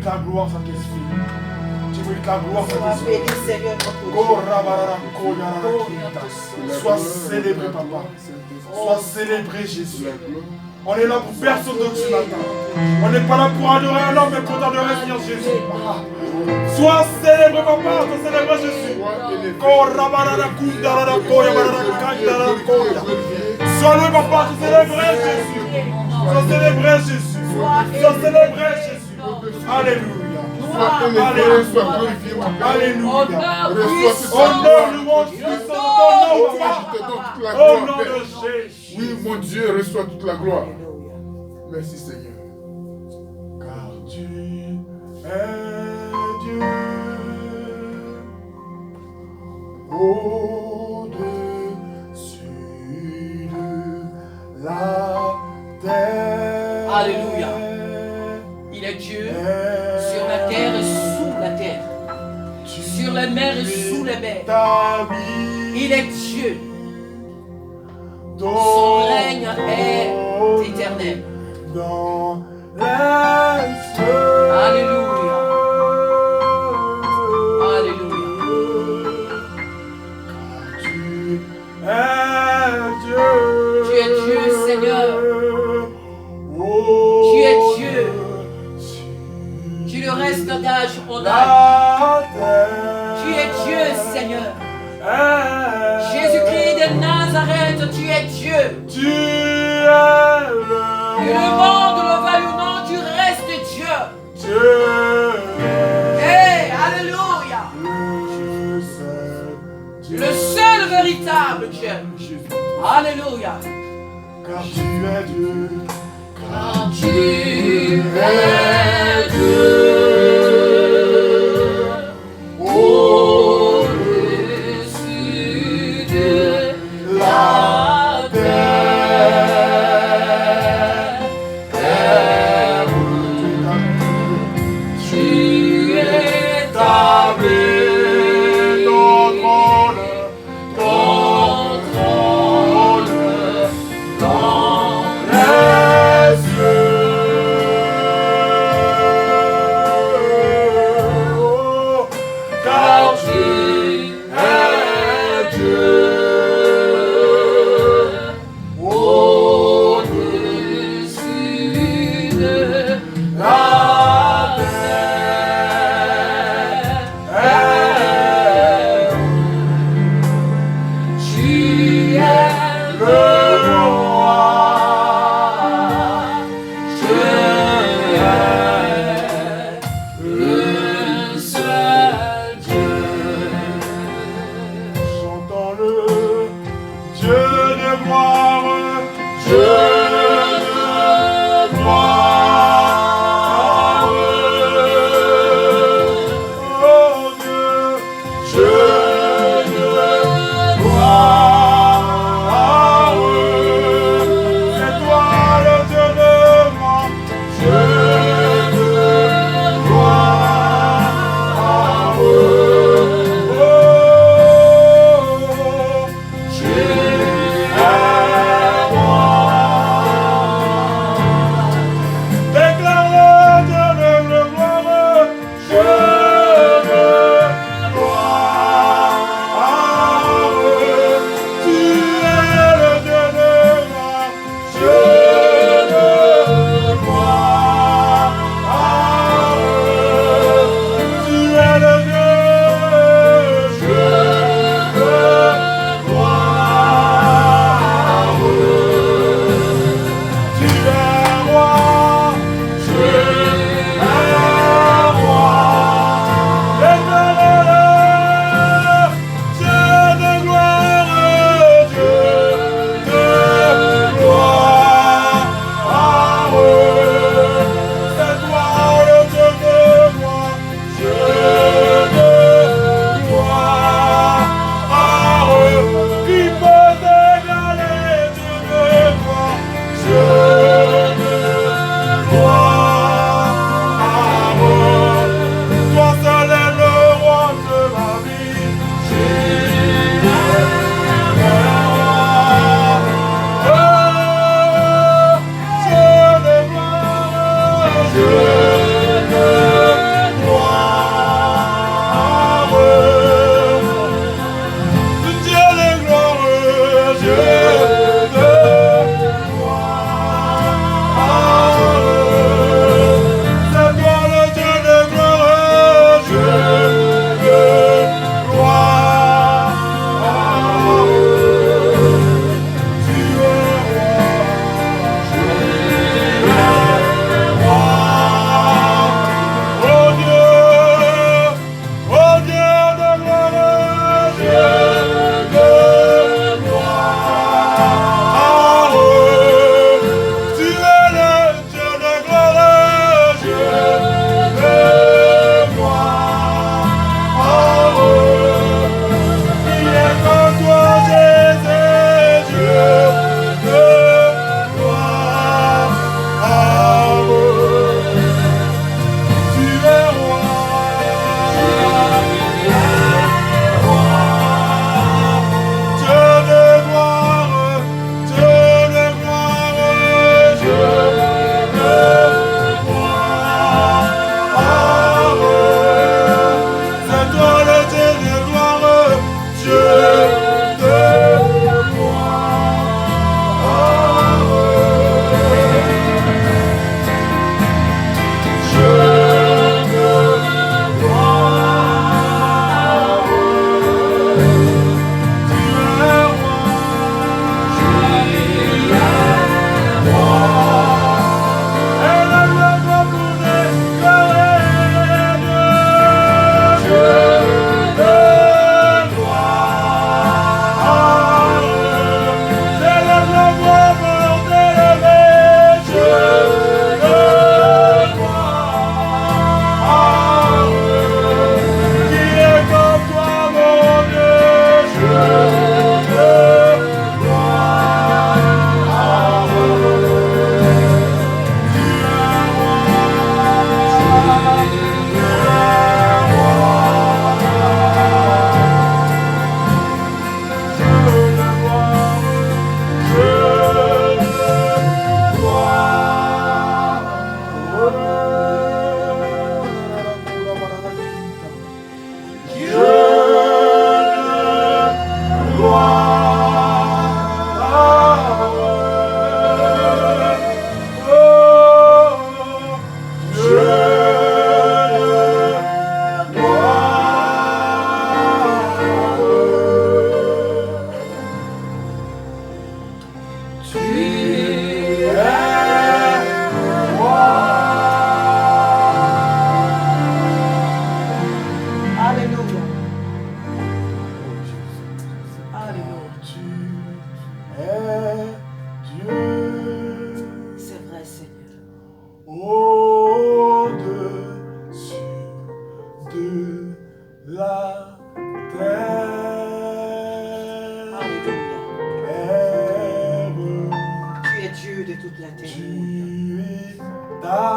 la gloire, Saint-Esprit. Tu mérites la gloire, Saint-Esprit. Sois célébré, Papa. Sois célébré, Jésus. On est là pour personne d'autre ce matin. On n'est pas là pour adorer un homme, mais pour t'adorer, Seigneur Jésus. Sois célébré, Papa. Sois célébré, Jésus. Sois loué, Papa. Sois célébré, Jésus. Sois célébré, Jésus. Sois célébré, Jésus. Alléluia. Alléluia. Honneur, louange, puissance, au nom de Jésus. Oui, mon Dieu, reçois toute la gloire. Merci, Seigneur. Car tu es Dieu. Au-dessus de la terre. Alléluia. Il est Dieu sur la terre et sous la terre. Sur les mers et sous les mers. Il est Dieu. Son règne est éternel. Dans les cieux. Alléluia. Alléluia. Tu es Dieu, Seigneur. Tu es Dieu. Tu le restes d'âge en âge. Tu es Dieu, Seigneur. Jésus-Christ de Nazareth, tu es Dieu. Tu es Que le monde le veuille ou non, tu restes Dieu. Hey, alléluia. Le seul véritable Dieu. Alléluia. Car tu es Dieu. Car tu es Dieu. Au-dessus de la terre, tu es établi.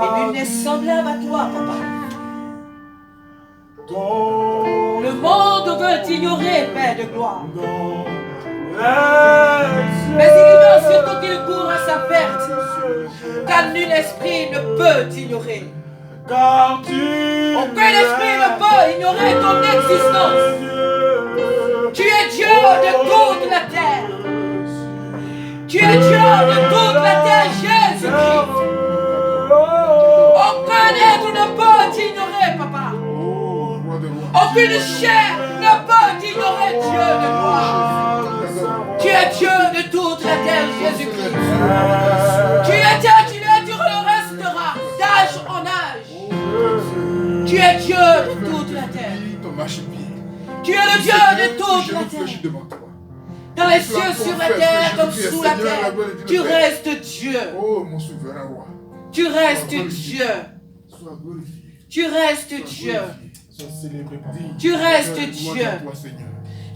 Et nul n'est semblable à toi, papa. Le monde veut t'ignorer, Père de gloire. Mais il ignore surtout qu'il court à sa perte. Car nul esprit ne peut t'ignorer. Aucun esprit ne peut ignorer ton existence. Tu es Dieu de toute la terre. Tu es Dieu de toute la terre, Jésus-Christ. Aucun être ne peut t'ignorer, papa. Aucune chair ne peut t'ignorer, Dieu de gloire. Tu es Dieu de toute la terre, Jésus-Christ. Tu es Dieu, tu le resteras d'âge en âge. Tu es Dieu de toute la terre. Tu es le Dieu de toute la terre. Dans les cieux, sur la terre, comme sous la terre, tu restes Dieu. Oh, mon souverain roi. Tu restes Dieu. Tu restes Dieu. Tu restes Dieu.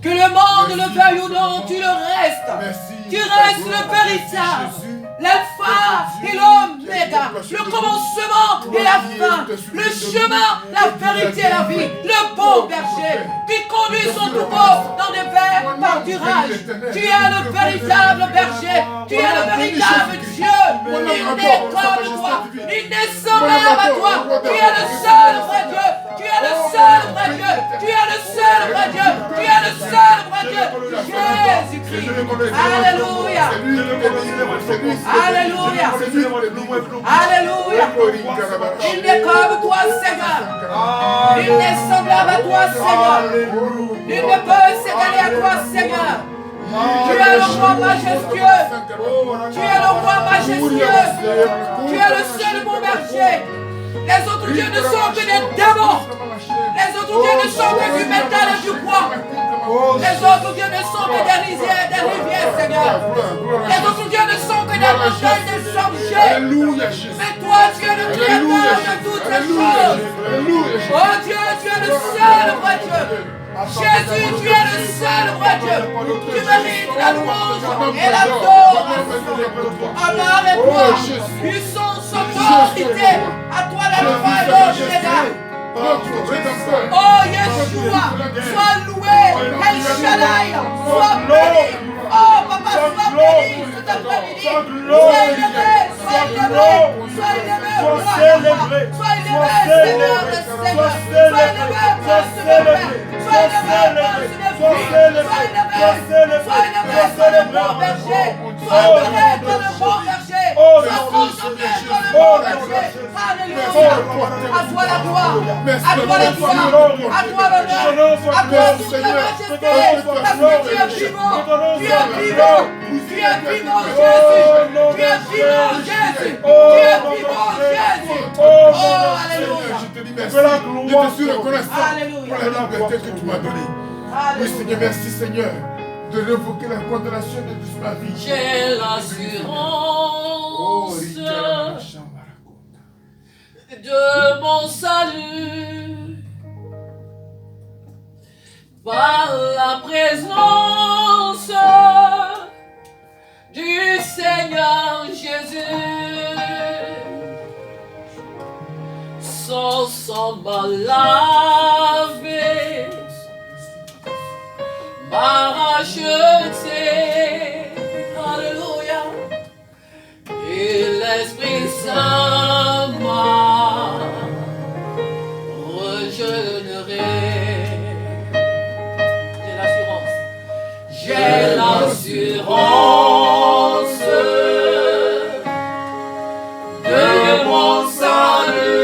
Que le monde le veuille ou non, tu le restes. Tu restes le véritable. L'alpha et l'oméga, le commencement et la fin, le chemin, la vérité et la vie, le bon berger qui conduit son troupeau dans des verts pâturages. Tu es le véritable berger, tu es le véritable Dieu. Il n'est comme toi, il n'est semblable à toi. Tu es le seul vrai Dieu, tu es le seul vrai Dieu, tu es le seul vrai Dieu, tu es le seul vrai Dieu. Jésus-Christ, alléluia. Alléluia. Alléluia. Il n'est comme toi, Seigneur. Il n'est semblable à toi, Seigneur. Il ne peut s'égaler à toi, Seigneur. Tu es le roi majestueux. Tu es le roi majestueux. Tu es le seul bon berger. Les autres dieux ne sont que des démons. Les autres dieux ne sont que du métal et du bois. Les autres dieux ne sont que des rivières, Seigneur. Les autres dieux ne sont que des montagnes de champiers. Mais toi, tu es le créateur de toutes les choses. Oh Dieu, tu es le seul vrai Dieu. Jésus, tu es le seul vrai Dieu. Tu mérites la louange et l'adoration. Honneur et gloire, puissance, autorité. À toi la gloire et l'honneur. Oh Yeshua, sois loué, El Shaddai, sois béni. Oh papa, sois béni, cet après-midi. Sois élevé, sois élevé, sois élevé, sois élevé, Seigneur des Seigneurs. Sois élevé, prince de paix. Sois élevé, prince de vie. Sois élevé, sois le bon berger. Sois adoré dans le bon berger. Sois consommé dans le bon berger. Alléluia. À toi la gloire. À toi la gloire, à toi l'honneur, à toi toute la majesté, parce que tu es vivant, tu es vivant, tu es vivant Jésus, tu es vivant Jésus, tu es vivant Jésus. Oh, alléluia. Je te dis merci, je te suis reconnaissant pour la liberté que tu m'as donnée. Oui Seigneur, merci Seigneur de révoquer la condamnation de toute ma vie. J'ai l'assurance de mon salut par la présence du Seigneur Jésus. Son sang m'a lavé, m'a racheté. Alléluia. Et l'Esprit Saint m'a régénéré. J'ai l'assurance de mon salut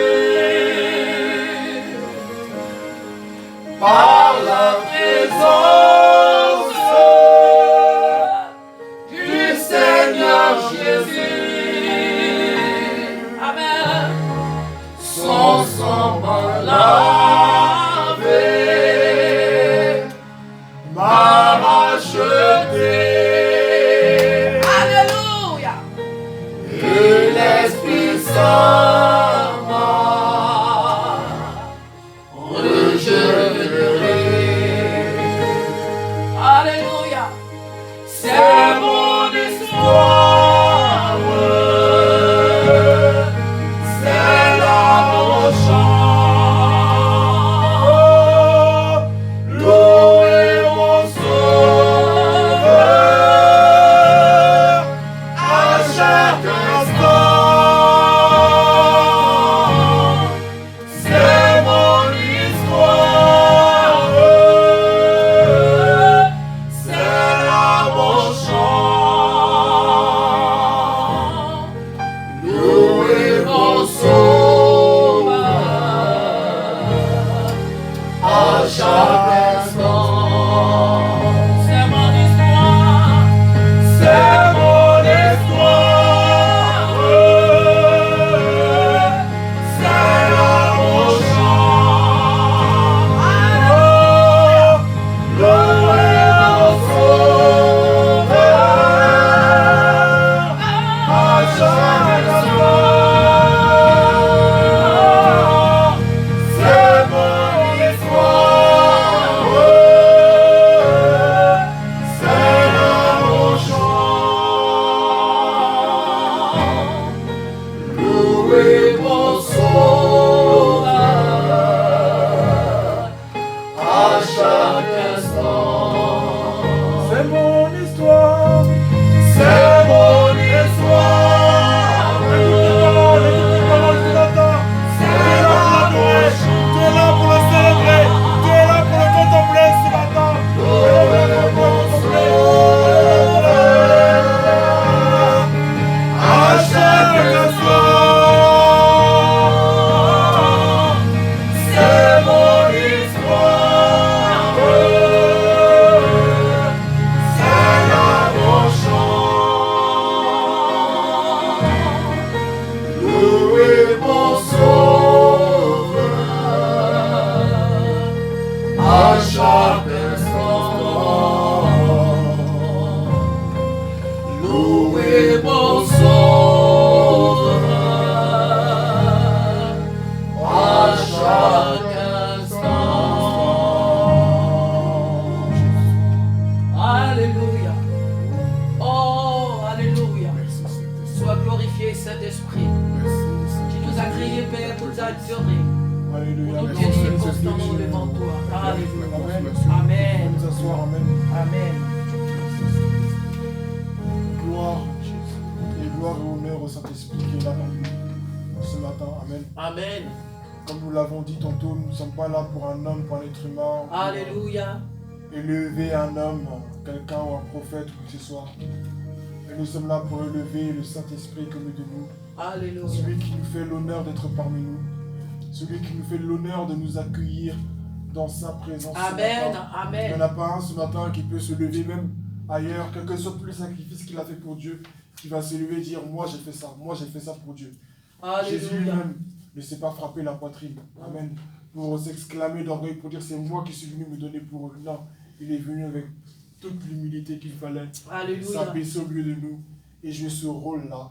par la présence du Seigneur Jésus. Amen. pour t'adorer. Alléluia. Pour nous tenir constamment devant toi. Alléluia. Amen. Nous asseoir, amen. Amen. Gloire et gloire et honneur au Saint-Esprit qui est là parmi nous ce matin. Amen. Amen. Comme nous l'avons dit tantôt, nous ne sommes pas là pour un homme, pour un être humain. Alléluia. Élever un homme, quelqu'un ou un prophète ou que ce soit. Et nous sommes là pour élever le Saint-Esprit comme de nous. Alléluia. Celui qui nous fait l'honneur d'être parmi nous. Celui qui nous fait l'honneur de nous accueillir dans sa présence. Amen. Amen. Il n'y en a pas un ce matin qui peut se lever même ailleurs, quel que soit le sacrifice qu'il a fait pour Dieu, qui va se lever et dire moi j'ai fait ça pour Dieu. Alléluia. Jésus lui-même ne s'est pas frappé la poitrine. Amen. Pour s'exclamer d'orgueil, pour dire c'est moi qui suis venu me donner pour eux. Non, il est venu avec toute l'humilité qu'il fallait. Alléluia. S'abaisser au milieu de nous et jouer ce rôle-là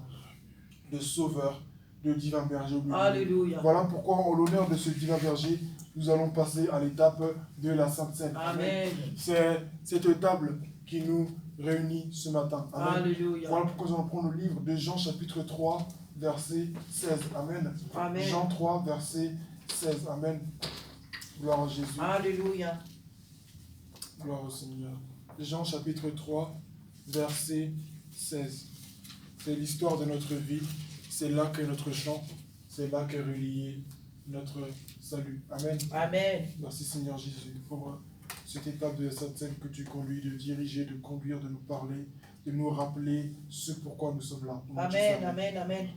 de sauveur, de divin berger au milieu. Alléluia. Voilà pourquoi en l'honneur de ce divin berger, nous allons passer à l'étape de la Sainte Seine. Amen. C'est cette table qui nous réunit ce matin. Amen. Alléluia. Voilà pourquoi nous allons prendre le livre de Jean chapitre 3, verset 16. Amen. Amen. Jean 3, verset 16. Amen. Gloire à Jésus. Alléluia. Gloire au Seigneur. Jean chapitre 3, verset 16. C'est l'histoire de notre vie. C'est là qu'est notre chant. C'est là qu'est relié notre salut. Amen. Amen. Merci Seigneur Jésus pour cette étape de cette scène que tu conduis, de diriger, de conduire, de nous parler, de nous rappeler ce pourquoi nous sommes là. Amen, amen, amen.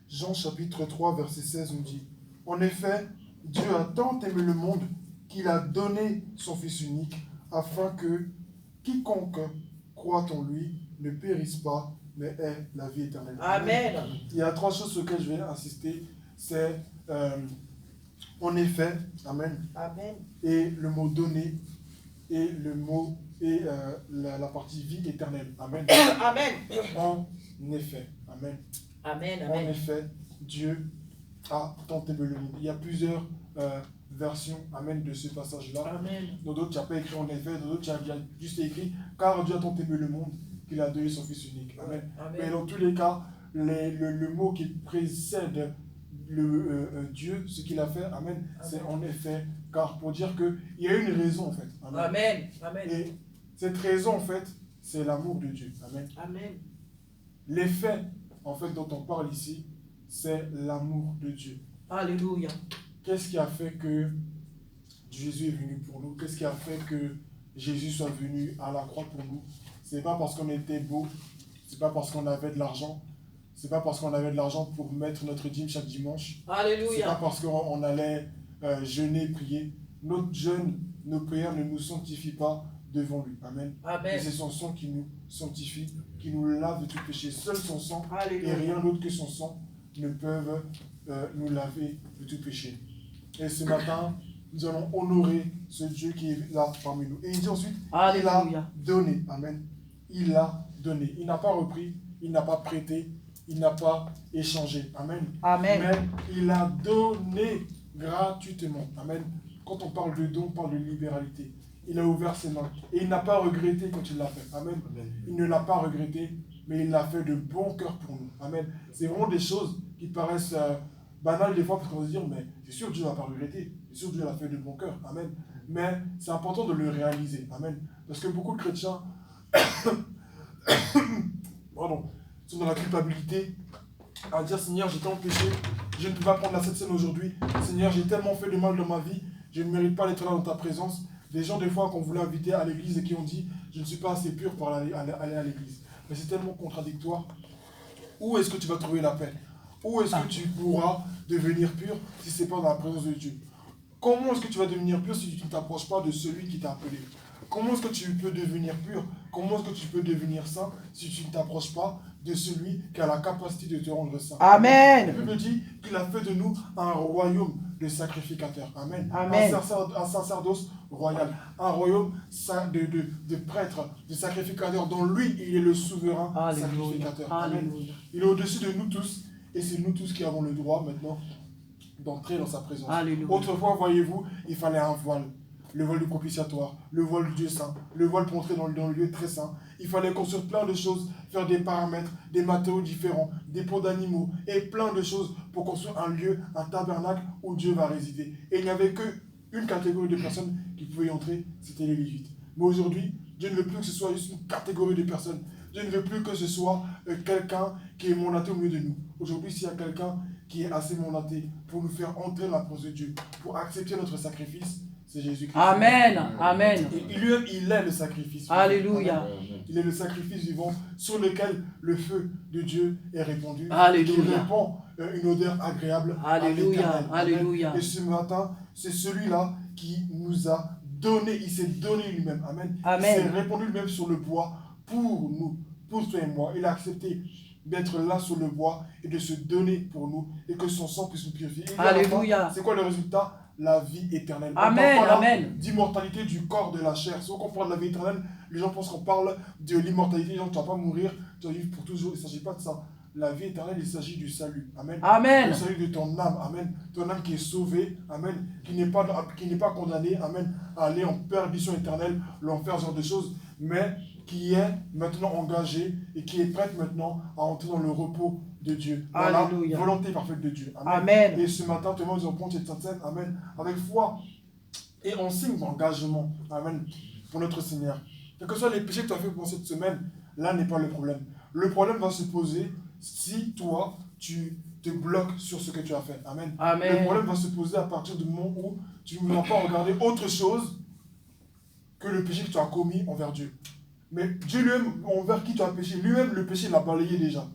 Jean chapitre 3, verset 16 nous dit, « En effet, Dieu a tant aimé le monde qu'il a donné son Fils unique, afin que quiconque croit en lui ne périsse pas, mais ait la vie éternelle. » Amen. Il y a trois choses sur lesquelles je vais insister. C'est en effet, amen, Amen. et le mot donner, et le mot et la partie vie éternelle. Amen. Amen. En effet, amen. Amen, En amen. effet, Dieu a tant aimé le monde. Il y a plusieurs versions, amen, de ce passage-là. Amen. Dans d'autres, tu n'as pas écrit en effet, dans d'autres, tu as juste écrit car Dieu a tant aimé le monde qu'il a donné son Fils unique. Amen. Amen. Mais dans tous les cas, le mot qui précède Dieu, ce qu'il a fait, amen, c'est en effet, car pour dire qu'il y a une raison en fait. Amen. Amen. Amen. Et cette raison en fait, c'est l'amour de Dieu. Amen. Amen. L'effet en fait dont on parle ici, c'est l'amour de Dieu. Alléluia. Qu'est-ce qui a fait que Jésus est venu pour nous? Qu'est-ce qui a fait que Jésus soit venu à la croix pour nous? C'est pas parce qu'on était beau, c'est pas parce qu'on avait de l'argent, c'est pas parce qu'on avait de l'argent pour mettre notre dîme chaque dimanche. C'est pas Alléluia. parce qu'on allait jeûner, prier. Notre jeûne, nos prières ne nous sanctifient pas devant lui. Amen. Et Amen. c'est son sang qui nous sanctifie, qui nous lave de tout péché. Seul son sang et Alléluia. rien d'autre que son sang ne peuvent nous laver de tout péché. Et ce matin, nous allons honorer ce Dieu qui est là parmi nous. Et il dit ensuite, il a Alléluia. donné. Amen. Il a donné. Il n'a pas repris, il n'a pas prêté, il n'a pas échangé. Amen. Amen. Mais il a donné gratuitement. Amen. Quand on parle de don, on parle de libéralité. Il a ouvert ses mains. Et il n'a pas regretté quand il l'a fait. Amen. Il ne l'a pas regretté, mais il l'a fait de bon cœur pour nous. Amen. C'est vraiment des choses qui paraissent banales des fois, parce qu'on va se dire, mais c'est sûr que Dieu ne va pas regretter. C'est sûr que Dieu l'a fait de bon cœur. Amen. Mais c'est important de le réaliser. Amen. Parce que beaucoup de chrétiens pardon, sont dans la culpabilité à dire, Seigneur, j'ai tant péché, je ne peux pas prendre la Sainte Seine aujourd'hui. Seigneur, j'ai tellement fait de mal dans ma vie, je ne mérite pas d'être là dans ta présence. Des gens, des fois, qu'on voulait inviter à l'église et qui ont dit, je ne suis pas assez pur pour aller à l'église. Mais c'est tellement contradictoire. Où est-ce que tu vas trouver la paix? Où est-ce que tu pourras devenir pur si ce n'est pas dans la présence de Dieu? Comment est-ce que tu vas devenir pur si tu ne t'approches pas de celui qui t'a appelé? Comment est-ce que tu peux devenir pur? Comment est-ce que tu peux devenir saint si tu ne t'approches pas de celui qui a la capacité de te rendre saint? Amen. La Bible dit qu'il a fait de nous un royaume de sacrificateurs. Amen. Amen. Un sacerdoce royal. Un royaume de prêtres, de sacrificateurs dont lui, il est le souverain sacrificateur. Amen. Alléluia. Il est au-dessus de nous tous et c'est nous tous qui avons le droit maintenant d'entrer dans sa présence. Alléluia. Autrefois, voyez-vous, il fallait un voile. le voile du propitiatoire, le voile du Dieu saint, le voile pour entrer dans le lieu très saint. Il fallait construire plein de choses, faire des paramètres, des matériaux différents, des peaux d'animaux et plein de choses pour construire un lieu, un tabernacle où Dieu va résider. Et il n'y avait qu'une catégorie de personnes qui pouvaient y entrer, c'était les Lévites. Mais aujourd'hui, Dieu ne veut plus que ce soit juste une catégorie de personnes. Dieu ne veut plus que ce soit quelqu'un qui est mandaté au milieu de nous. Aujourd'hui, s'il y a quelqu'un qui est assez mandaté pour nous faire entrer dans la présence de Dieu, pour accepter notre sacrifice, c'est Jésus-Christ. Amen. Amen. Et lui-même, il est le sacrifice. Alléluia. Il est le sacrifice vivant sur lequel le feu de Dieu est répandu. Alléluia. Il répand une odeur agréable. Alléluia. Alléluia. Et ce matin, c'est celui-là qui nous a donné, il s'est donné lui-même. Amen. Amen. Il s'est répandu lui-même sur le bois pour nous, pour toi et moi. Il a accepté d'être là sur le bois et de se donner pour nous et que son sang puisse nous purifier. Alléluia. C'est quoi le résultat? La vie éternelle. Amen. Amen. D'immortalité du corps de la chair. Si on comprend la vie éternelle, les gens pensent qu'on parle de l'immortalité. Les gens, tu ne vas pas mourir, tu vas vivre pour toujours. Il ne s'agit pas de ça. La vie éternelle, il s'agit du salut. Amen. Amen. Le salut de ton âme. Amen. Ton âme qui est sauvée. Amen. Qui n'est pas condamnée. Amen. À aller en perdition éternelle, l'enfer, ce genre de choses. Mais qui est maintenant engagée et qui est prête maintenant à entrer dans le repos de Dieu. Voilà, Alléluia. volonté parfaite de Dieu. Amen. Amen. Et ce matin, tout le monde nous prend cette scène. Amen. Avec foi. Et on signe d'engagement. Amen. Pour notre Seigneur. Quels que soient les péchés que tu as fait pour cette semaine, là n'est pas le problème. Le problème va se poser si toi, tu te bloques sur ce que tu as fait. Amen. Amen. Le problème va se poser à partir du moment où tu ne vas pas regarder autre chose que le péché que tu as commis envers Dieu. Mais Dieu lui-même, envers qui tu as péché, lui-même le péché l'a balayé déjà.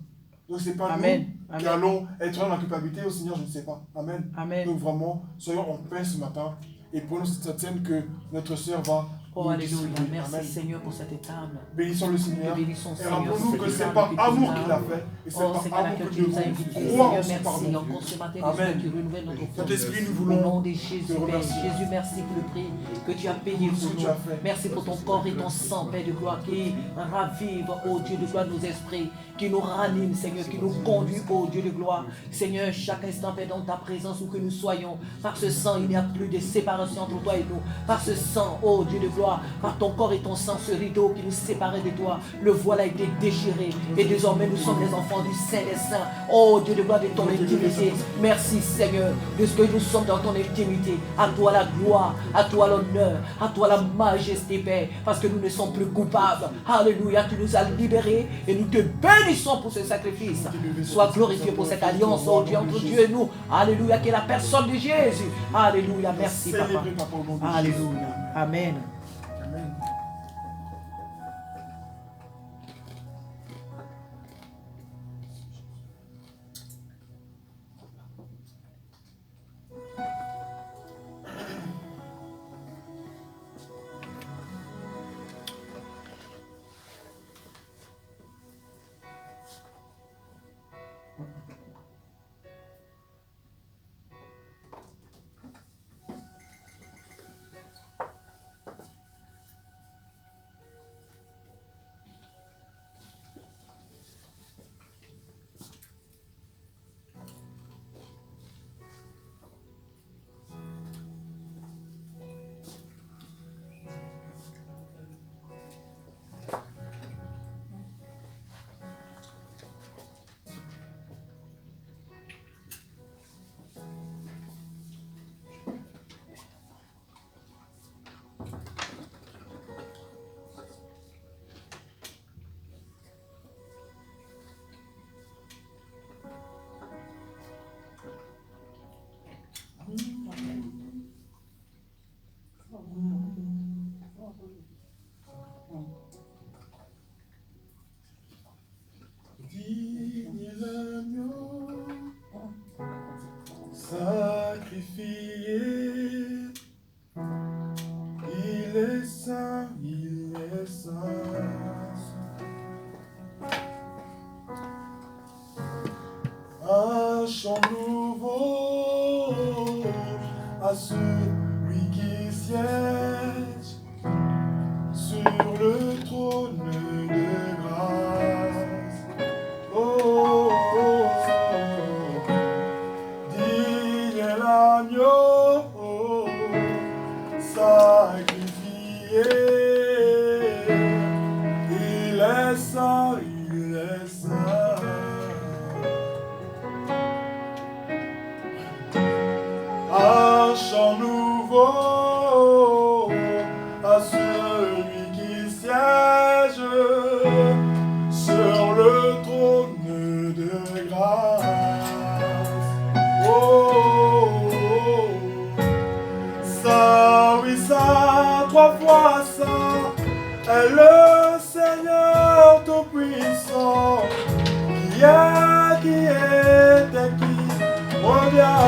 Donc ce n'est pas Amen. nous qui allons être dans la culpabilité au Seigneur, je ne sais pas. Amen. Amen. Donc vraiment, soyons en paix ce matin et prenons cette scène que notre sœur va. Oh, alléluia. distribuer. Merci Amen. Seigneur pour cette table. Bénissons le Seigneur. Bénissons, Et Seigneur, rappelons-nous cette que ce n'est table pas que tu amour nous as- qu'il a fait. Et ce n'est Oh, pas Seigneur, amour laquelle que tu Dieu nous as veut. invités. Croire Seigneur, en ce merci. pardon. Encore ce matin, Amen. Seigneur, tu renouvelles notre foi. Saint-Esprit, nous Au voulons nom de Jésus, te Père. remercier. Jésus, merci pour le prix que tu as payé Pour ce pour que tu nous. as fait. Merci pour ton corps et ton sang, Père de gloire, qui ravive, oh Dieu de gloire, nos esprits, qui nous ranime, Seigneur, qui nous conduit, oh Dieu de gloire. Seigneur, chaque instant, Père, dans ta présence, où que nous soyons, par ce sang, il n'y a plus de séparation entre toi et nous. Par ce sang, oh Dieu de gloire, par ton corps et ton sang, ce rideau qui nous séparait de toi, le voile a été déchiré. Et désormais, nous sommes les enfants du Saint des Saints. Oh Dieu de gloire, de ton intimité. Merci, Seigneur, de ce que nous sommes dans ton intimité. À toi la gloire, à toi l'honneur, à toi la majesté, Père, parce que nous ne sommes plus coupables. Alléluia, tu nous as libérés et nous te bénissons pour ce sacrifice. Sois glorifié pour cette alliance, oh Dieu, entre Dieu et nous. Alléluia, qui est la personne de Jésus. Alléluia, merci, Papa. Célébrez, Papa, au nom de Jésus. Alléluia, Amen. Amen. Digne l'agneau sacrifié, il est saint, il est saint. Un chant nouveau à celui qui siège sur le trône de grâce. Oh, oh, oh, oh. Digne l'agneau, sacrifié. chant nouveau à celui qui siège sur le trône de grâce. Oh, ça, oui, ça, 3 fois ça, est le Seigneur Tout-Puissant, qui est, qui revient.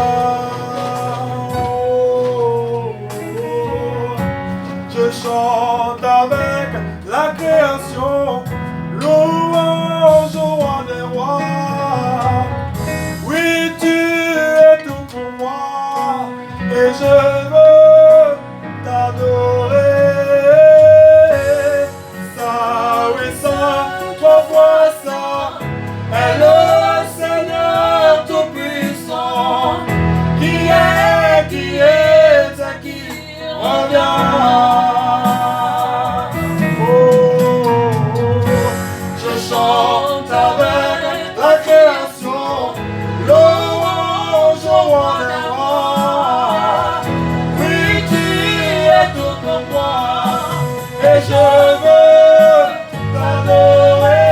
Je chante avec la création, louange au roi des rois. Oui, tu es tout pour moi, et je veux t'adorer. Ça, oui, ça, 3 fois ça, est le Seigneur Tout-Puissant, qui revient. Je chante avec la création, louange au roi des rois. Oui, tu es tout pour moi, et je veux t'adorer.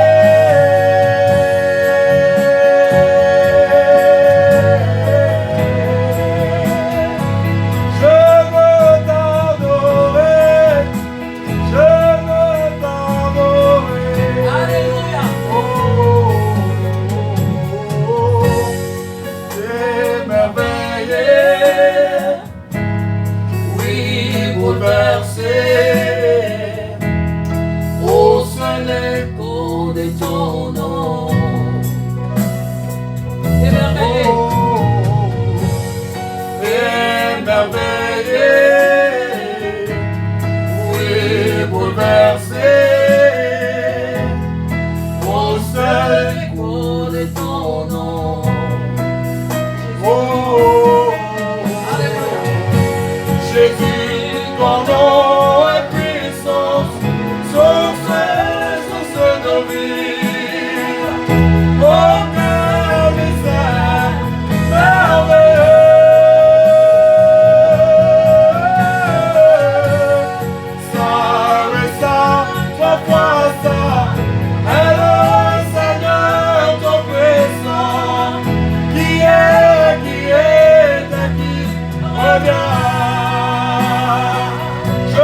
Je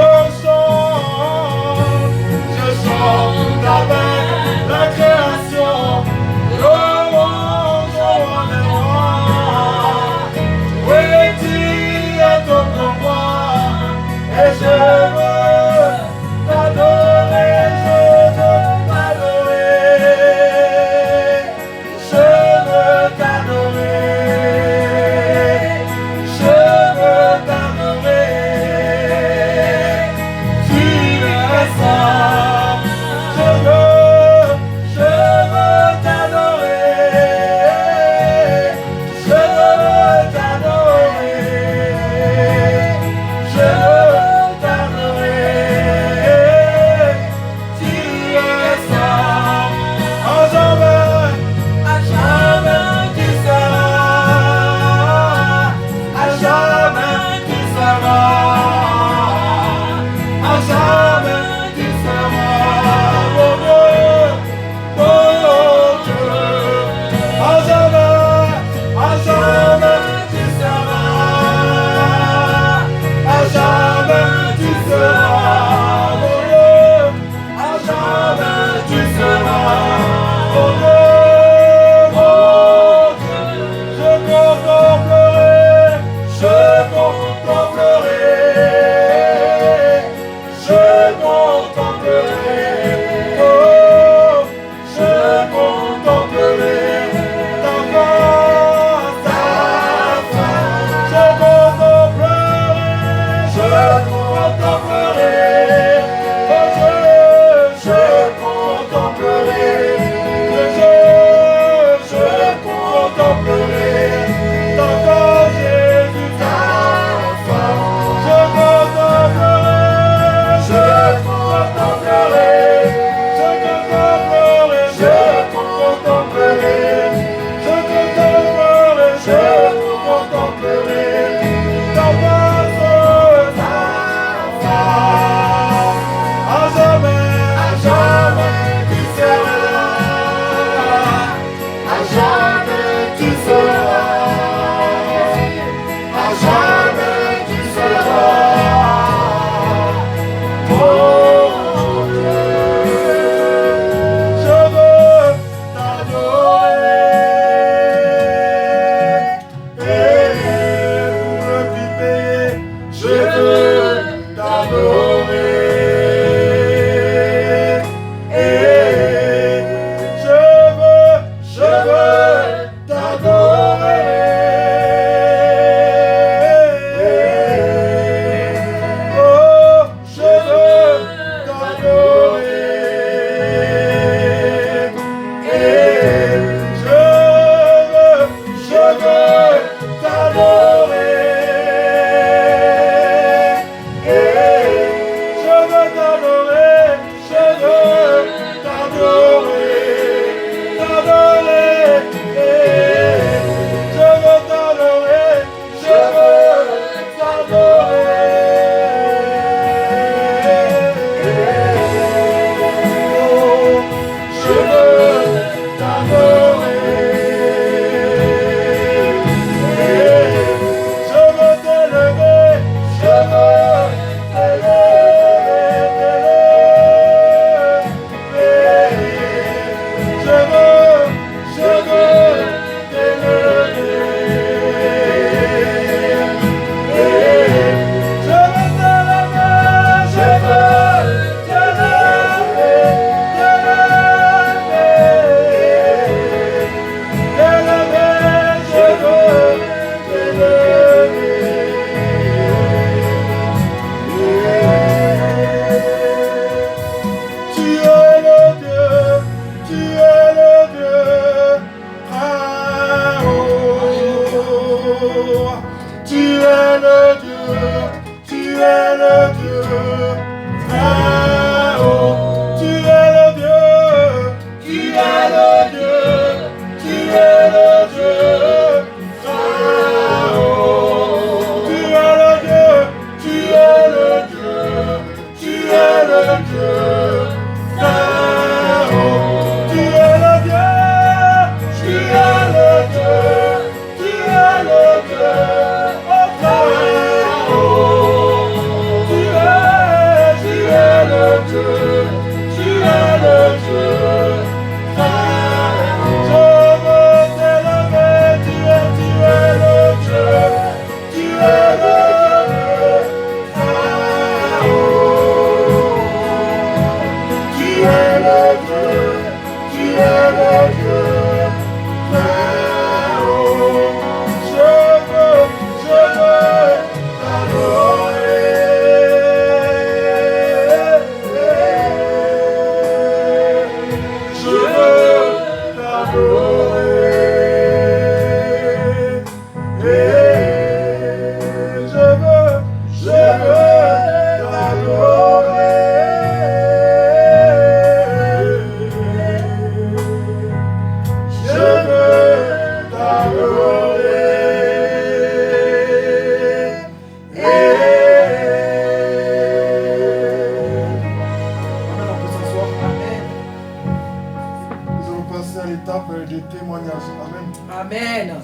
témoignage. Amen. Amen.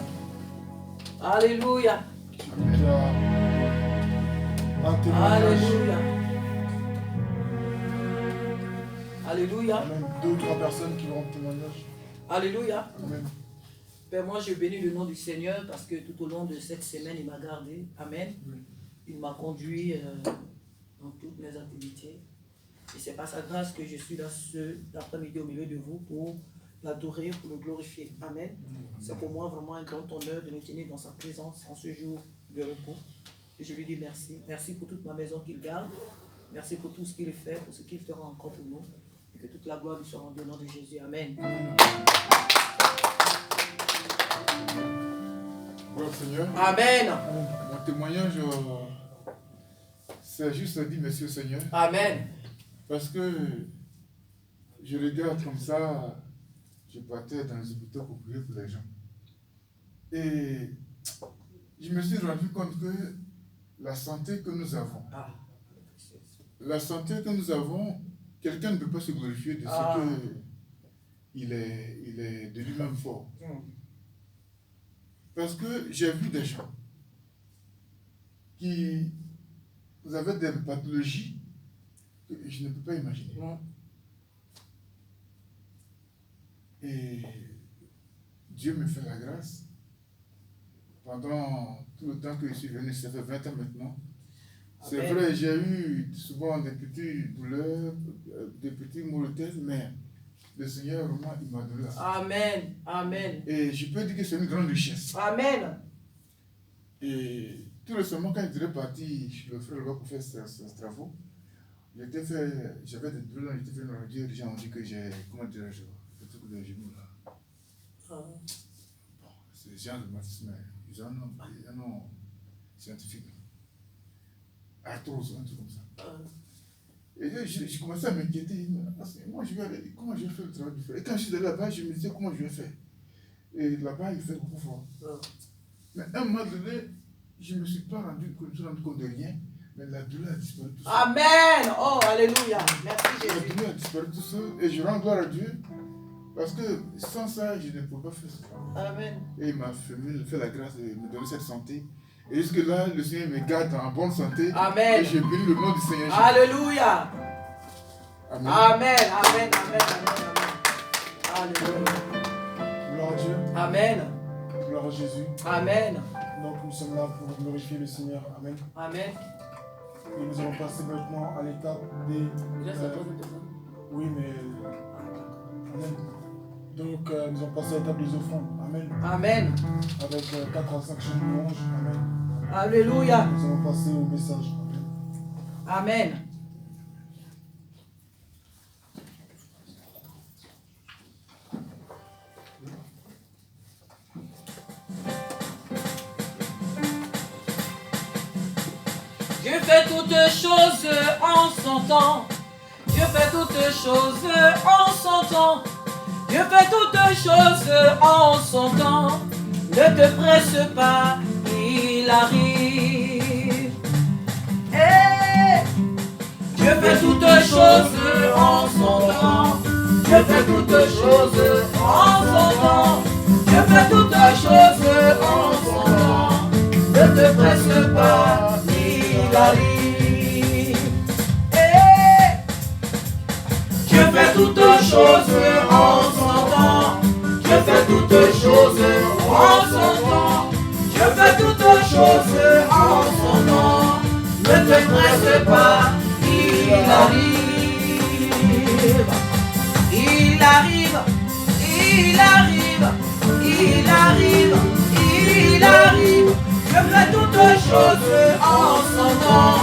Alléluia. Un témoignage. Alléluia. Alléluia. Amen. 2 ou 3 personnes qui vont témoignage. Alléluia. Amen. Père, moi je bénis le nom du Seigneur parce que tout au long de cette semaine, il m'a gardé. Amen. Il m'a conduit dans toutes mes activités. Et c'est par sa grâce que je suis là ce après-midi au milieu de vous pour l'adorer, pour le glorifier. Amen. C'est pour moi vraiment un grand honneur de nous tenir dans sa présence en ce jour de repos. Et je lui dis merci. Merci pour toute ma maison qu'il garde. Merci pour tout ce qu'il fait, pour ce qu'il fera encore pour nous. Et que toute la gloire lui soit rendue au nom de Jésus. Amen. Gloire au Seigneur. Amen. Mon témoignage, c'est juste dire merci au Seigneur. Amen. Parce que je regarde comme ça, je partais dans les hôpitaux pour prier pour les gens. Et je me suis rendu compte que la santé que nous avons, quelqu'un ne peut pas se glorifier de ce qu'il est de lui-même fort. Parce que j'ai vu des gens qui avaient des pathologies que je ne peux pas imaginer. Et Dieu me fait la grâce. Pendant tout le temps que je suis venu, ça fait 20 ans maintenant. C'est vrai, j'ai eu souvent des petites douleurs, des petits maux de tête, mais le Seigneur, vraiment, il m'a donné ça. Amen. Amen. Et je peux dire que c'est une grande richesse. Amen. Et tout récemment, quand j'étais parti chez le frère là pour faire ses travaux, j'avais des douleurs, j'étais fait une radio, les gens ont dit que j'ai, comment dirais-je, le truc de genoux là. Bon, c'est des gens de maths, mais ils en ont scientifique. Arthrose, un truc comme ça. Et j'ai commencé à m'inquiéter. Moi, je vais aller, comment je vais faire le travail du frère? Et quand je suis allé là-bas, je me disais comment je vais faire. Et là-bas, il fait beaucoup fort. Mais à un moment donné, je ne me suis pas rendu compte de rien, mais la douleur a disparu tout seul. Amen. Oh, alléluia. Merci Jésus. La douleur a disparu tout seul et je rends gloire à Dieu parce que sans ça, je ne peux pas faire ça. Amen. Et il m'a fait la grâce de me donner cette santé. Et jusque-là, le Seigneur me garde en bonne santé. Amen. Et je bénis le nom du Seigneur. Alléluia. Amen. Amen. Amen. Amen. Amen. Alléluia. Gloire à Dieu. Amen. Gloire à Jésus. Amen. Donc nous sommes là pour glorifier le Seigneur. Amen. Amen. Et nous allons passer maintenant à l'étape des... oui, mais... Amen. Donc nous allons passer à l'étape des offrandes. Amen. Amen. Avec 4 à 5 chants de louange. Amen. Alléluia. Nous allons passer au message. Amen. Dieu fait toutes choses en son temps. Dieu fait toutes choses en son temps. Dieu fait toutes choses en son temps. Ne te presse pas, il arrive. Hey! Dieu fait toutes choses en son temps. Dieu fait toutes choses en son temps. Dieu fait toutes choses en son temps. Ne te presse pas, il arrive. Hey! Dieu fait toutes choses en son temps. Dieu fait toutes choses en son temps. Dieu fait toutes choses en son temps. Ne te presse pas, il arrive. Il arrive, il arrive, il arrive, il arrive. Je fais toutes choses en son temps.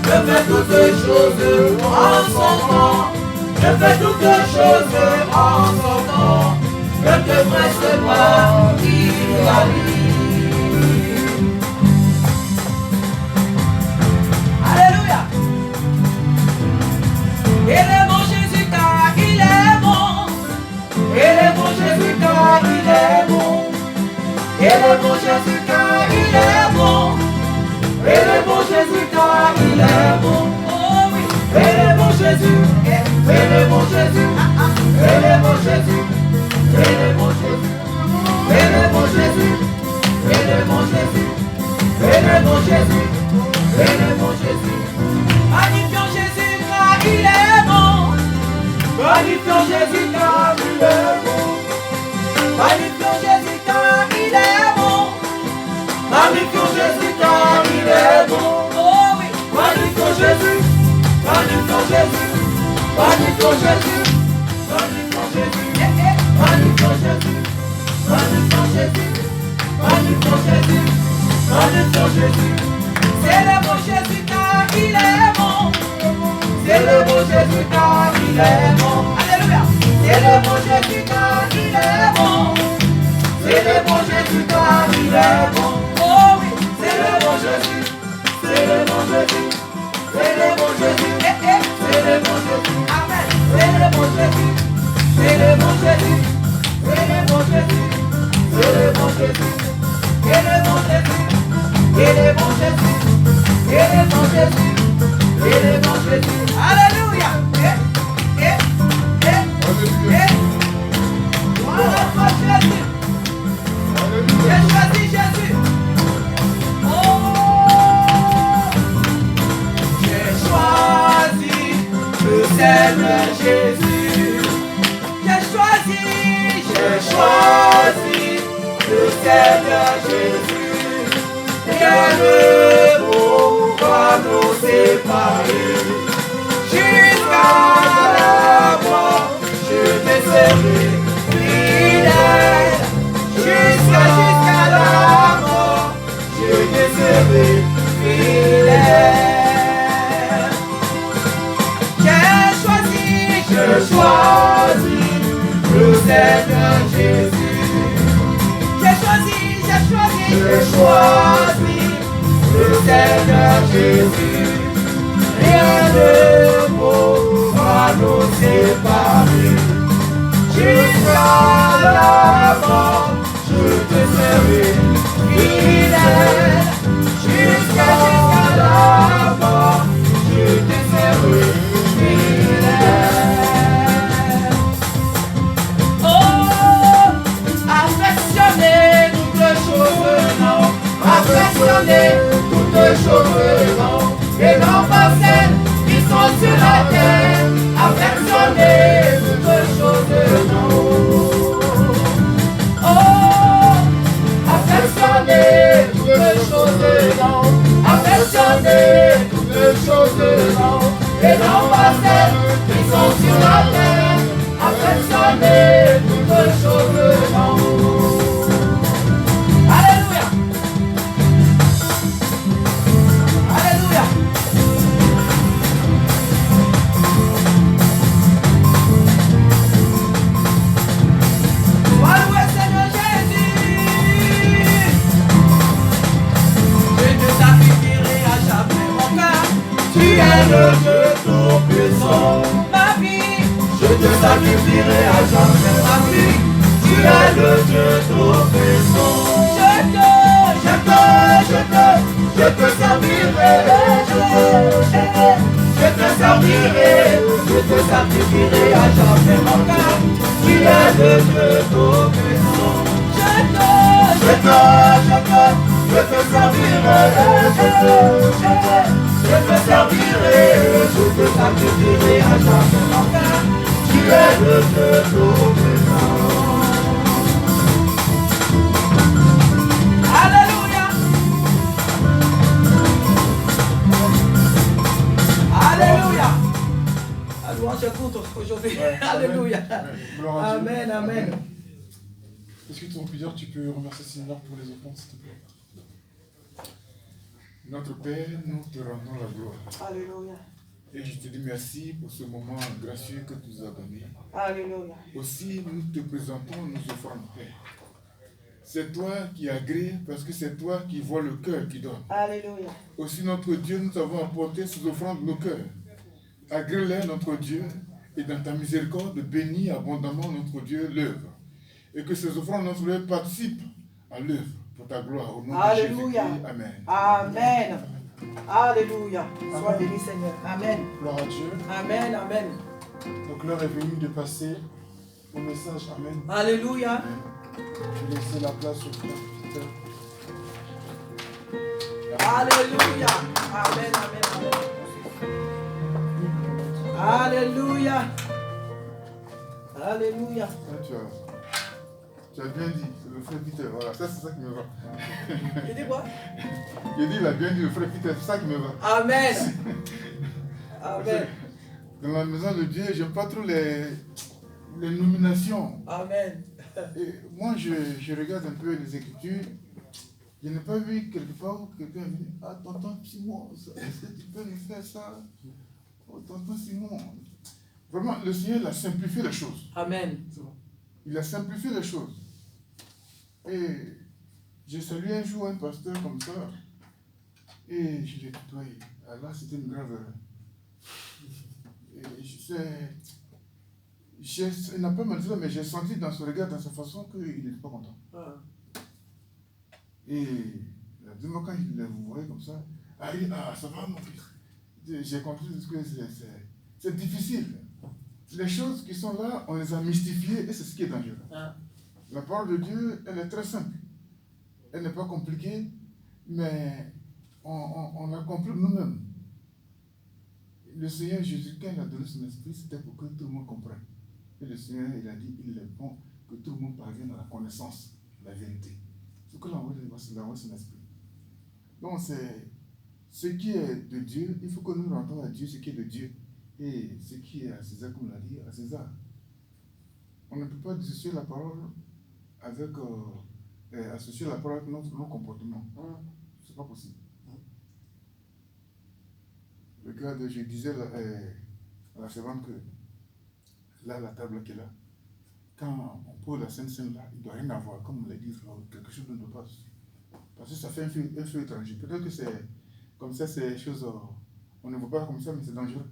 Je fais toutes choses en son temps. Je fais toutes choses en son temps. Ne te presse pas, il arrive. Alléluia. Il est bon Jésus car il est bon. Il est bon Jésus car il est bon. Il est bon Jésus car il est bon. Il est bon Jésus car il est bon. Oh oui. Il est bon Jésus. Il est bon Jésus. Il est bon Jésus. Il est bon Jésus. Magnifique Jésus. Magnifique Jésus. Magnifique Jésus. Magnifique Jésus. Magnifique Jésus. Magnifique Jésus. C'est le bon Jésus car il est bon. C'est le bon Jésus car il est bon. Alléluia. C'est le bon Jésus car il est bon. C'est le bon Jésus car il est bon. Oh oui, c'est le bon Jésus. C'est le bon Jésus. C'est le bon Jésus. C'est le bon Jésus. Amen. C'est le bon Jésus. C'est le bon Jésus. C'est le bon Jésus. C'est le bon Jésus. C'est le bon Jésus. C'est le bon Jésus. C'est le bon Jésus. C'est le bon Jésus. Alléluia. Voilà Jésus. J'ai choisi Jésus. Oh, j'ai choisi le Seigneur Jésus. J'ai choisi le Seigneur Jésus. Rien ne pourra nous séparer. Jusqu'à la mort, je te serai fidèle. Jusqu'à la mort, je te serai fidèle. J'ai choisi le Seigneur Jésus. J'ai choisi le Seigneur Jésus. Rien ne pourra nous séparer. Jusqu'à la mort, je te serai fidèle. Jusqu'à la mort, je te serai fidèle. Oh, affectionner toutes choses, non. Affectionner toutes choses, non. Et non pas celles qui sont sur la terre. Affectionner toutes choses, non. Oh, affectionner toutes choses, non. Affectionner toutes choses, non. Et non pas celles qui sont sur la terre. Affectionner toutes choses, non. Alléluia. Alléluia. Alléluia, Seigneur Jésus. Je te sacrifierai à jamais mon cœur. Tu es le Dieu tout-puissant. Ma vie, je te sacrifierai à jamais ma vie. Tu es le Dieu tout-puissant. Je te servirai. Je te servirai. Je te sacrifierai à jamais mon cœur. Tu es le Dieu tout-puissant. Je te servirai. Je te servirai. Je te sacrifierai à jamais mon cœur. Tu es le Dieu tout-puissant. Alléluia. Alléluia. La louange est courte aujourd'hui. Alléluia. Amen, amen. Est-ce que ton prière, tu peux remercier le Seigneur pour les offrandes, s'il te plaît? Notre Père, nous te rendons la gloire. Alléluia. Et je te dis merci pour ce moment gracieux que tu nous as donné. Alléluia. Aussi, nous te présentons nos offrandes, Père. C'est toi qui agrées parce que c'est toi qui vois le cœur qui donne. Alléluia. Aussi, notre Dieu, nous avons apporté ces offrandes de nos cœurs. Agrée-les, notre Dieu, et dans ta miséricorde, bénis abondamment, notre Dieu, l'œuvre. Et que ces offrandes, notre Dieu, participent à l'œuvre pour ta gloire. Au nom de Alléluia. Jésus-Christ. Amen. Amen. Alléluia. Sois béni, Seigneur. Amen. Gloire à Dieu. Amen, amen. Donc l'heure est venue de passer au message. Amen. Alléluia. Je vais laisser la place au frère Peter. Alléluia. Amen, amen, amen. Alléluia. Alléluia. Tu as bien dit, c'est le frère Peter. Voilà, ça c'est ça qui me va. Tu dis quoi? Il dit, il a bien dit, le frère Peter, c'est ça qui me va. Amen. Amen. Dans la maison de Dieu, j'aime pas trop les nominations. Amen. Et moi, je regarde un peu les Écritures. Je n'ai pas vu quelque part où quelqu'un dit ah, tonton Simon, est-ce que tu peux nous faire ça? Oh, tonton Simon. Vraiment, le Seigneur il a simplifié les choses. Amen. Il a simplifié les choses. Et j'ai salué un jour un pasteur comme ça. Et je l'ai tutoyé. Alors là, c'était une grave erreur. Et je sais. Il n'a pas mal dit ça, mais j'ai senti dans son regard, dans sa façon, qu'il n'était pas content. Ah. Et la deuxième fois, quand il le voyait comme ça, ça va mon fils. J'ai compris que c'est difficile. Les choses qui sont là, on les a mystifiées et c'est ce qui est dangereux. Ah. La parole de Dieu, elle est très simple. Elle n'est pas compliquée, mais on l'a compris nous-mêmes. Le Seigneur Jésus, quand il a donné son esprit, c'était pour que tout le monde comprenne. Et le Seigneur, il a dit, il est bon que tout le monde parvienne à la connaissance de la vérité. Ce que l'envoie son esprit. Donc c'est ce qui est de Dieu, il faut que nous rendions à Dieu ce qui est de Dieu. Et ce qui est à César, comme on l'a dit, à César. On ne peut pas dissocier la parole avec associer la parole avec nos comportements. C'est pas possible. Regarde, je disais à la servante que là, la table qui est là, quand on pose la Sainte Seine là, il ne doit rien avoir, comme on l'a dit, quelque chose ne doit pas. Parce que ça fait un feu étranger. Peut-être que c'est comme ça, c'est choses. On ne voit pas comme ça, mais c'est dangereux.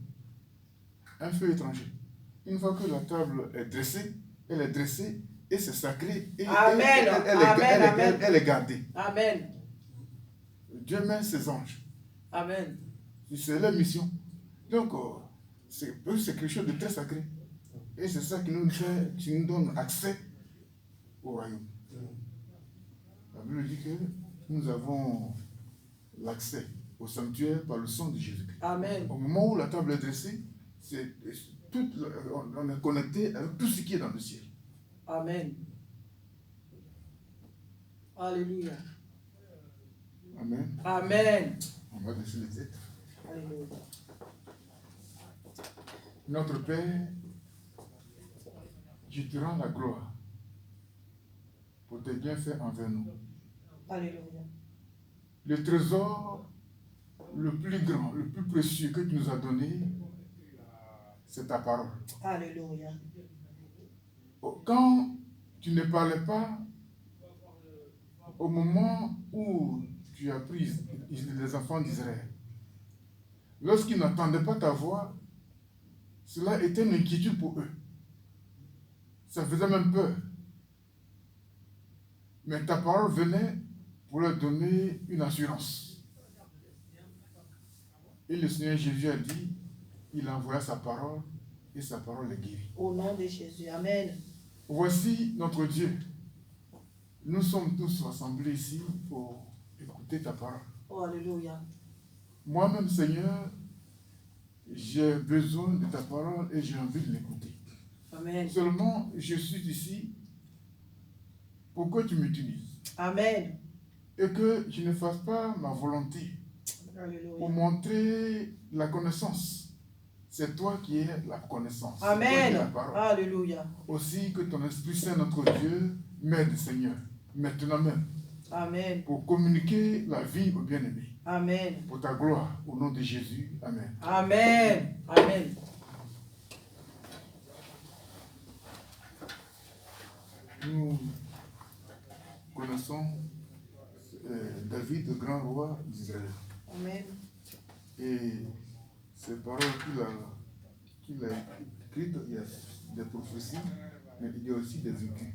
Un feu étranger. Une fois que la table est dressée, elle est dressée et c'est sacré. Et Amen. Elle est gardée. Amen. Dieu met ses anges. Amen. C'est leur mission. Donc, c'est quelque chose de très sacré. Et c'est ça qui nous donne accès au royaume. La Bible dit que nous avons l'accès au sanctuaire par le sang de Jésus-Christ. Amen. Au moment où la table est dressée, on est connecté avec tout ce qui est dans le ciel. Amen. Alléluia. Amen. Amen. On va baisser les têtes. Alléluia. Notre Père, je te rends la gloire pour tes bienfaits envers nous. Alléluia. Le trésor le plus grand, le plus précieux que tu nous as donné, c'est ta parole. Alléluia. Quand tu ne parlais pas, au moment où tu as pris les enfants d'Israël, lorsqu'ils n'entendaient pas ta voix, cela était une inquiétude pour eux. Ça faisait même peur. Mais ta parole venait pour leur donner une assurance. Et le Seigneur Jésus a dit, il envoya sa parole et sa parole les guérit. Au nom de Jésus. Amen. Voici notre Dieu. Nous sommes tous rassemblés ici pour écouter ta parole. Oh, alléluia. Moi-même, Seigneur, j'ai besoin de ta parole et j'ai envie de l'écouter. Amen. Seulement, je suis ici pour que tu m'utilises. Amen. Et que je ne fasse pas ma volonté Alléluia. pour montrer la connaissance. C'est toi qui es la connaissance. Amen. C'est toi qui es la parole. Alléluia. Aussi que ton Esprit Saint, notre Dieu, m'aide, Seigneur, maintenant même, Amen. pour communiquer la vie aux bien-aimés. Amen. Pour ta gloire, au nom de Jésus. Amen. Amen. Amen. Nous connaissons David, le grand roi d'Israël. Amen. Et ces paroles qu'il a écrites, il y a des prophéties, mais il y a aussi des écrits.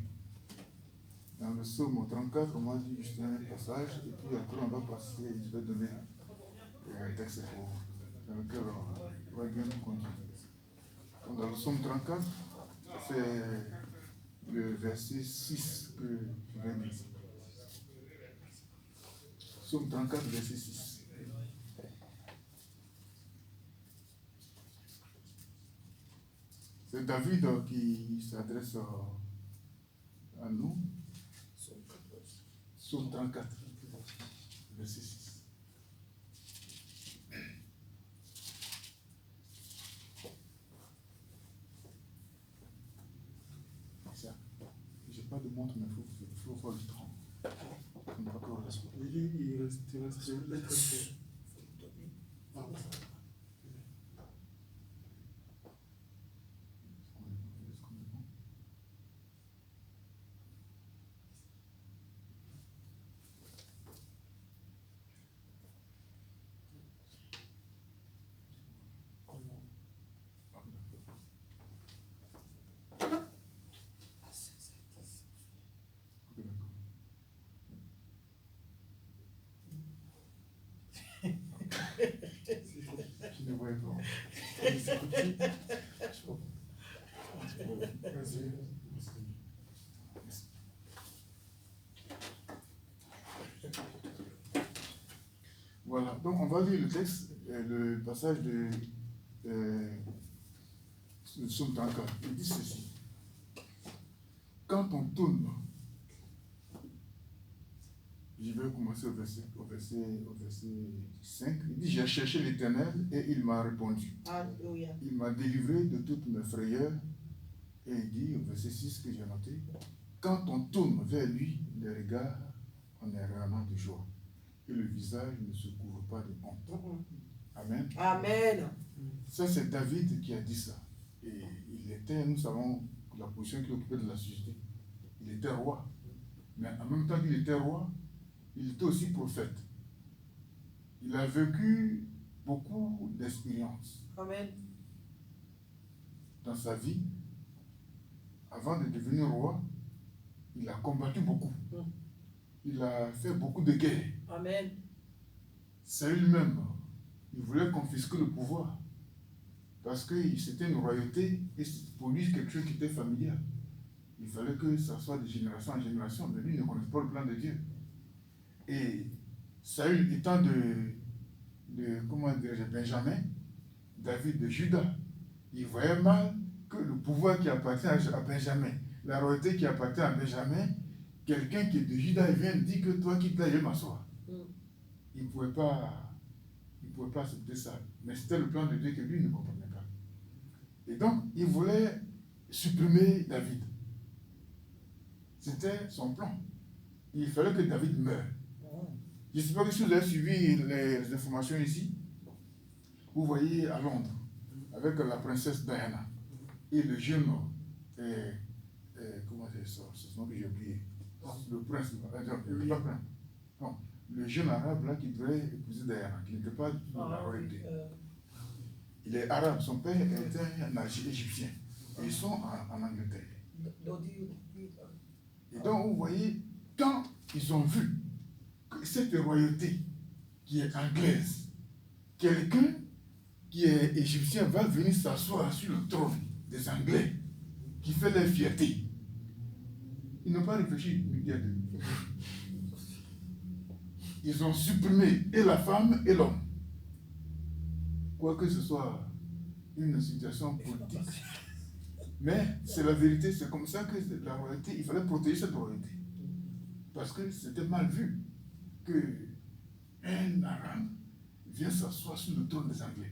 Dans le psaume 34, on m'a dit juste un passage, et puis après on va passer, je vais donner un texte dans lequel on va bien continuer. Donc dans le psaume 34, c'est le verset 6 que je viens de dire. Psaume 34, verset 6. C'est David qui s'adresse à nous. Psaume 34, verset 6. Je ne voyais pas. Voilà, donc on va lire le texte, le passage de Psaume 34. Il dit ceci. Quand on tourne, je vais commencer au verset 5. Il dit, j'ai cherché l'Éternel et il m'a répondu. Alléluia. Il m'a délivré de toutes mes frayeurs. Et il dit au verset 6 que j'ai noté, quand on tourne vers lui, les regards en est rarement de joie. Et le visage ne se couvre pas de honte. Amen. Amen. Ça, c'est David qui a dit ça. Et il était, nous savons, la position qu'il occupait de la société. Il était roi. Mais en même temps qu'il était roi, il était aussi prophète. Il a vécu beaucoup d'expériences. Amen. Dans sa vie. Avant de devenir roi, il a combattu beaucoup. Il a fait beaucoup de guerres. Amen. Saül même, il voulait confisquer le pouvoir. Parce que c'était une royauté et pour lui quelque chose qui était familial. Il fallait que ça soit de génération en génération, mais lui ne connaissait pas le plan de Dieu. Et Saül étant comment dirais-je, Benjamin, David de Juda, il voyait mal que le pouvoir qui appartient à Benjamin, la royauté qui appartient à Benjamin, quelqu'un qui est de Juda, il vient dire que toi quitte là, je vais m'asseoir. Il ne pouvait pas accepter ça. Mais c'était le plan de Dieu que lui ne comprenait pas. Et donc, il voulait supprimer David. C'était son plan. Il fallait que David meure. Je ne sais pas si vous avez suivi les informations ici. Vous voyez à Londres, avec la princesse Diana et le jeune, comment c'est ça, c'est ce nom que j'ai oublié. Le prince, non, le jeune arabe là qui devrait épouser Diana, qui n'était pas dans la royauté. Il est arabe, son père était un égyptien. Et ils sont en Angleterre. Et donc vous voyez, quand ils ont vu que cette royauté qui est anglaise, quelqu'un qui est égyptien va venir s'asseoir sur le trône des Anglais, qui fait leur fierté. Ils n'ont pas réfléchi immédiatement. Ils ont supprimé et la femme et l'homme. Quoi que ce soit une situation politique. Mais c'est la vérité, c'est comme ça que la royauté, il fallait protéger cette royauté. Parce que c'était mal vu qu'un arabe vient s'asseoir sur le trône des Anglais.